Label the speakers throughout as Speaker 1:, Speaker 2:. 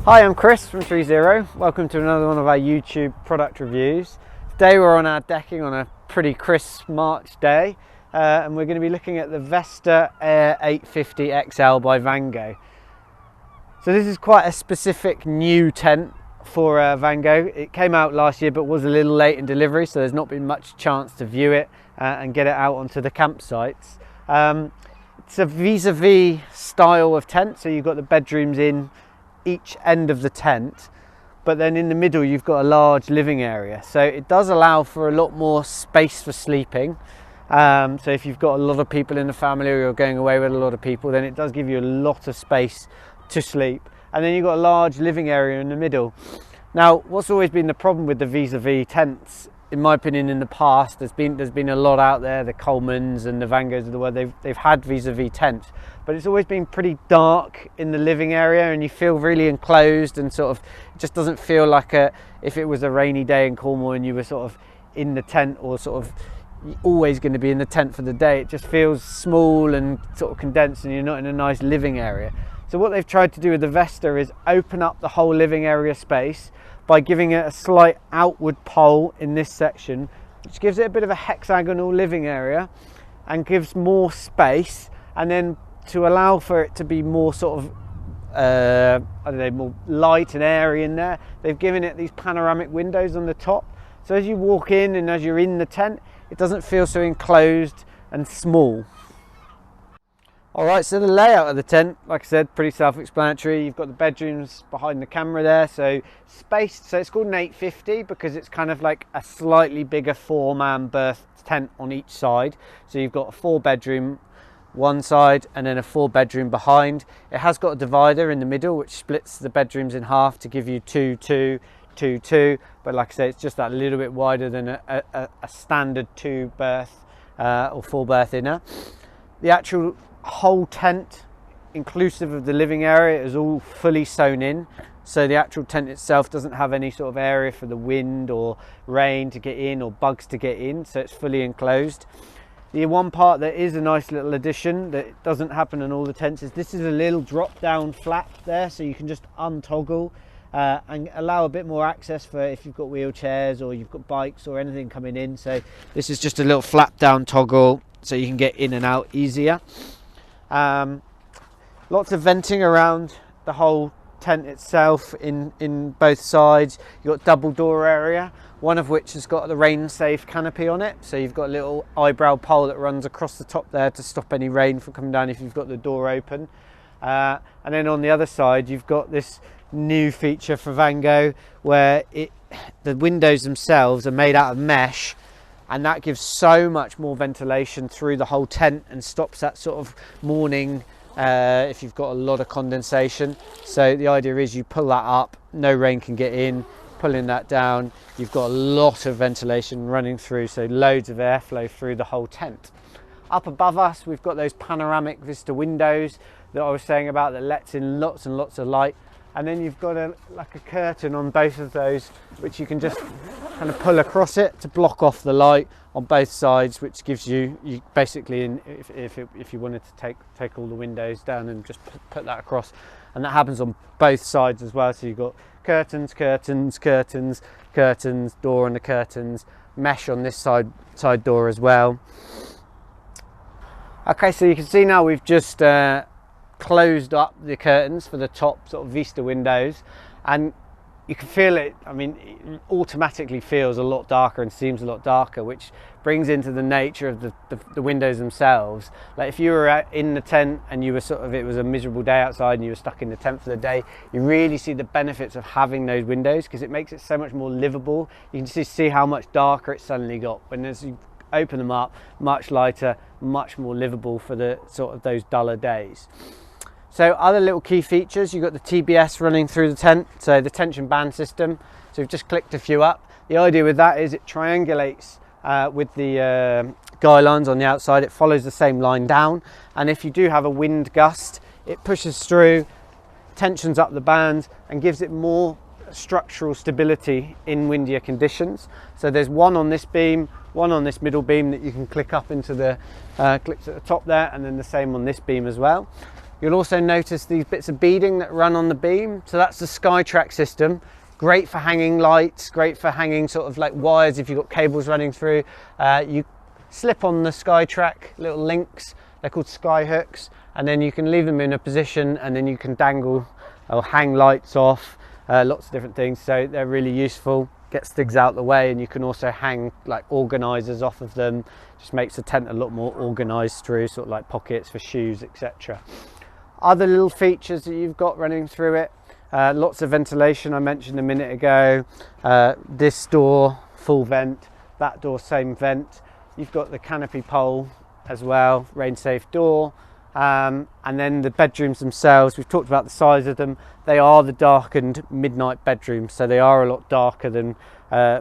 Speaker 1: Hi, I'm Chris from 30. Welcome to another one of our YouTube product reviews. Today we're on our decking on a pretty crisp March day, and we're going to be looking at the Vesta Air 850 XL by Vango. So this is quite a specific new tent for Vango. It came out last year but was a little late in delivery, so there's not been much chance to view it and get it out onto the campsites. It's a vis-a-vis style of tent, so you've got the bedrooms in each end of the tent, but then in the middle you've got a large living area, so it does allow for a lot more space for sleeping. So if you've got a lot of people in the family or you're going away with a lot of people, then it does give you a lot of space to sleep, and then you've got a large living area in the middle. Now, what's always been the problem with the vis-a-vis tents, in my opinion, in the past, there's been a lot out there, the Colemans and the Vangos of the world, they've had vis-a-vis tents, but it's always been pretty dark in the living area, and you feel really enclosed, and sort of it just doesn't feel like if it was a rainy day in Cornwall and you were sort of in the tent, or sort of always going to be in the tent for the day. It just feels small and sort of condensed, and you're not in a nice living area. So what they've tried to do with the Vesta is open up the whole living area space by giving it a slight outward pole in this section, which gives it a bit of a hexagonal living area and gives more space, and then to allow for it to be more sort of I don't know, more light and airy in there, they've given it these panoramic windows on the top, so as you walk in and as you're in the tent, it doesn't feel so enclosed and small. Alright, so the layout of the tent, like I said, pretty self-explanatory. You've got the bedrooms behind the camera there, so spaced, so it's called an 850 because it's kind of like a slightly bigger 4-man berth tent on each side. So you've got a 4-bedroom one side and then a 4-bedroom behind. It has got a divider in the middle which splits the bedrooms in half to give you 2, 2, 2, 2, but like I say, it's just that little bit wider than a standard 2-berth or 4-berth inner. The actual whole tent, inclusive of the living area, is all fully sewn in, so the actual tent itself doesn't have any sort of area for the wind or rain to get in or bugs to get in, so it's fully enclosed. The one part that is a nice little addition that doesn't happen in all the tents is this is a little drop down flap there, so you can just untoggle and allow a bit more access for if you've got wheelchairs or you've got bikes or anything coming in. So this is just a little flap down toggle so you can get in and out easier. Lots of venting around the whole tent itself in both sides. You've got double door area, one of which has got the rain safe canopy on it, so you've got a little eyebrow pole that runs across the top there to stop any rain from coming down if you've got the door open. And then on the other side you've got this new feature for Vango where the windows themselves are made out of mesh, and that gives so much more ventilation through the whole tent and stops that sort of morning if you've got a lot of condensation. So the idea is you pull that up, no rain can get in. Pulling that down, you've got a lot of ventilation running through, so loads of airflow through the whole tent. Up above us we've got those panoramic vista windows that I was saying about that lets in lots and lots of light, and then you've got like a curtain on both of those which you can just kind of pull across it to block off the light on both sides, which gives you basically, if you wanted to take all the windows down and just put that across, and that happens on both sides as well. So you've got curtains, curtains, curtains, curtains, door on the curtains, mesh on this side door as well. Okay, so you can see now we've just closed up the curtains for the top sort of vista windows, and you can feel it. I mean, it automatically feels a lot darker and seems a lot darker, which brings into the nature of the windows themselves. Like if you were in the tent and you were it was a miserable day outside and you were stuck in the tent for the day, you really see the benefits of having those windows because it makes it so much more livable. You can just see how much darker it suddenly got when as you open them up, much lighter, much more livable for the sort of those duller days. So other little key features, you've got the TBS running through the tent, so the tension band system. So we've just clicked a few up. The idea with that is it triangulates with the guy lines on the outside. It follows the same line down, and if you do have a wind gust, it pushes through, tensions up the bands and gives it more structural stability in windier conditions. So there's one on this beam, one on this middle beam that you can click up into the clips at the top there, and then the same on this beam as well. You'll also notice these bits of beading that run on the beam. So that's the SkyTrack system. Great for hanging lights, great for hanging sort of like wires if you've got cables running through. You slip on the SkyTrack little links, they're called sky hooks, and then you can leave them in a position and then you can dangle or hang lights off, lots of different things. So they're really useful. Gets things out of the way, and you can also hang like organisers off of them. Just makes the tent a lot more organised through, sort of like pockets for shoes, etc. Other little features that you've got running through it, lots of ventilation I mentioned a minute ago. This door, full vent, that door, same vent. You've got the canopy pole as well, rain safe door. And then the bedrooms themselves, we've talked about the size of them. They are the darkened midnight bedrooms, so they are a lot darker than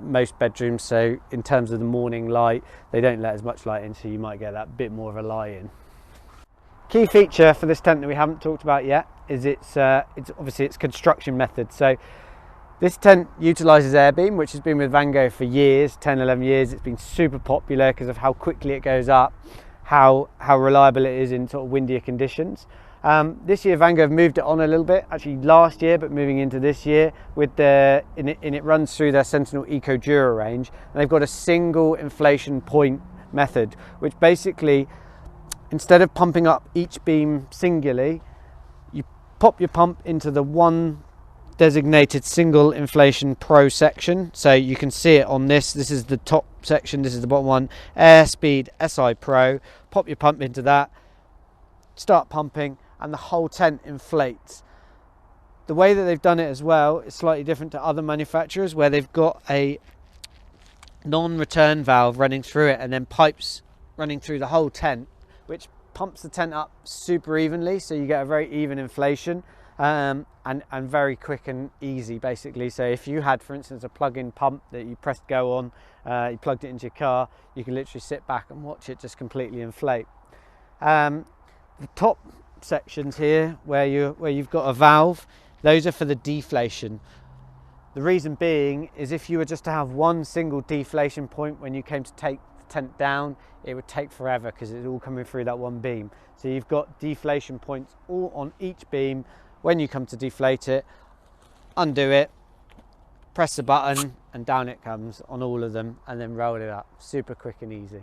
Speaker 1: most bedrooms. So in terms of the morning light, they don't let as much light in, so you might get that bit more of a lie in. Key feature for this tent that we haven't talked about yet is it's obviously its construction method. So this tent utilises air beam, which has been with Vango for years, 10, 11 years. It's been super popular because of how quickly it goes up, how reliable it is in sort of windier conditions. This year Vango have moved it on a little bit, actually last year, but moving into this year with it runs through their Sentinel Eco Dura range, and they've got a single inflation point method, which basically, instead of pumping up each beam singularly, you pop your pump into the one designated single inflation pro section. So you can see it on this is the top section, this is the bottom one, Airspeed SI Pro. Pop your pump into that, start pumping, and the whole tent inflates. The way that they've done it as well is slightly different to other manufacturers, where they've got a non-return valve running through it and then pipes running through the whole tent, which pumps the tent up super evenly, so you get a very even inflation. And very quick and easy, basically. So if you had, for instance, a plug-in pump that you pressed go on, you plugged it into your car, you can literally sit back and watch it just completely inflate. The top sections here where you've got a valve, those are for the deflation. The reason being is if you were just to have one single deflation point when you came to take the tent down, it would take forever because it's all coming through that one beam. So you've got deflation points all on each beam. When you come to deflate it, undo it, press the button, and down it comes on all of them, and then roll it up. Super quick and easy.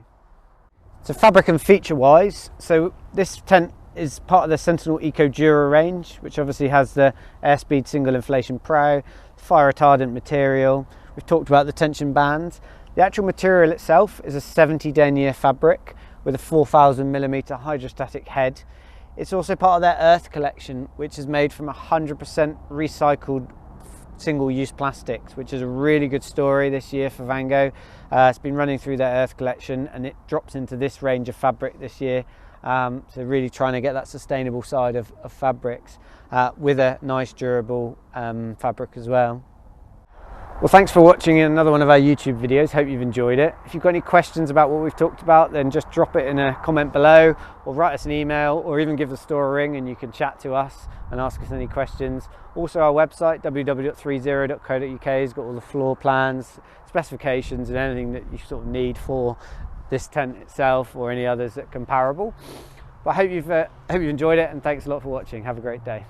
Speaker 1: So fabric and feature wise, so this tent is part of the Sentinel Eco Dura range, which obviously has the Airspeed Single Inflation Pro, fire retardant material. We've talked about the tension bands. The actual material itself is a 70 denier fabric with a 4000mm hydrostatic head. It's also part of their Earth collection, which is made from 100% recycled single-use plastics, which is a really good story this year for Vango. It's been running through their Earth collection, and it drops into this range of fabric this year. So really trying to get that sustainable side of fabrics with a nice durable fabric as well. Well, thanks for watching another one of our YouTube videos. Hope you've enjoyed it. If you've got any questions about what we've talked about, then just drop it in a comment below, or write us an email, or even give the store a ring and you can chat to us and ask us any questions. Also, our website www.30.co.uk has got all the floor plans, specifications, and anything that you sort of need for this tent itself or any others that are comparable. But I hope you've enjoyed it, and thanks a lot for watching. Have a great day.